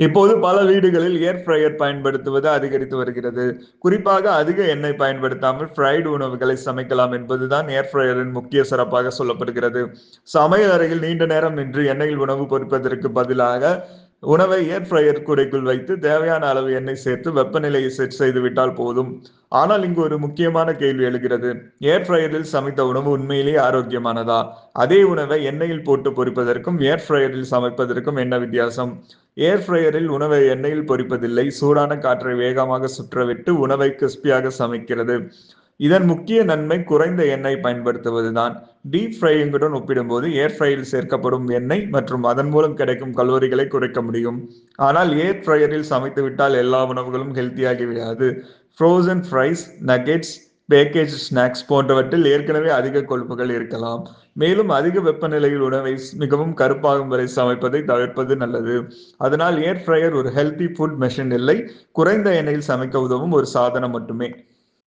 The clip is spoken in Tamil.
இப்போது பல வீடுகளில் ஏர் ஃப்ரையர் பயன்படுத்துவது அதிகரித்து வருகிறது. குறிப்பாக அதிக எண்ணெய் பயன்படுத்தாமல் ஃப்ரைடு உணவுகளை சமைக்கலாம் என்பதுதான் ஏர் ஃப்ரையரின் முக்கிய சிறப்பாக சொல்லப்படுகிறது. சமையல் அறையில் நீண்ட நேரம் நின்று எண்ணெயில் உணவு பொரிப்பதற்கு பதிலாக உணவை ஏர் ஃப்ரையர் கூடைக்குள் வைத்து தேவையான அளவு எண்ணெய் சேர்த்து வெப்பநிலையை செட் செய்து விட்டால் போதும். ஆனால் இங்கு ஒரு முக்கியமான கேள்வி எழுகிறது. ஏர் ஃப்ரையரில் சமைத்த உணவு உண்மையிலேயே ஆரோக்கியமானதா? அதே உணவை எண்ணெயில் போட்டு பொரிப்பதற்கும் ஏர் ஃப்ரையரில் சமைப்பதற்கும் என்ன வித்தியாசம்? ஏர் ஃப்ரையரில் உணவை எண்ணெயில் பொரிப்பதில்லை, சூடான காற்றை வேகமாக சுற்றவிட்டு உணவை கிறிஸ்பியாக சமைக்கிறது. இதன் முக்கிய நன்மை குறைந்த எண்ணெய் பயன்படுத்துவதுதான். டீப் ஃப்ரையிங்குடன் ஒப்பிடும்போது ஏர் ஃப்ரையில் சேர்க்கப்படும் எண்ணெய் மற்றும் அதன் மூலம் கிடைக்கும் கலோரிகளை குறைக்க முடியும். ஆனால் ஏர் ஃப்ரையரில் சமைத்துவிட்டால் எல்லா உணவுகளும் ஹெல்த்தியாகி விடாது. Frozen fries, nuggets, package snacks போன்றவற்றில் ஏற்கனவே அதிக கொழுப்புகள் இருக்கலாம். மேலும் அதிக வெப்பநிலையில் உணவை மிகவும் கருப்பாகும் வரை சமைப்பதை தவிர்ப்பது நல்லது. அதனால் ஏர் ஃப்ரையர் ஒரு ஹெல்தி ஃபுட் மெஷின் இல்லை, குறைந்த எண்ணெயில் சமைக்க உதவும் ஒரு சாதனம் மட்டுமே.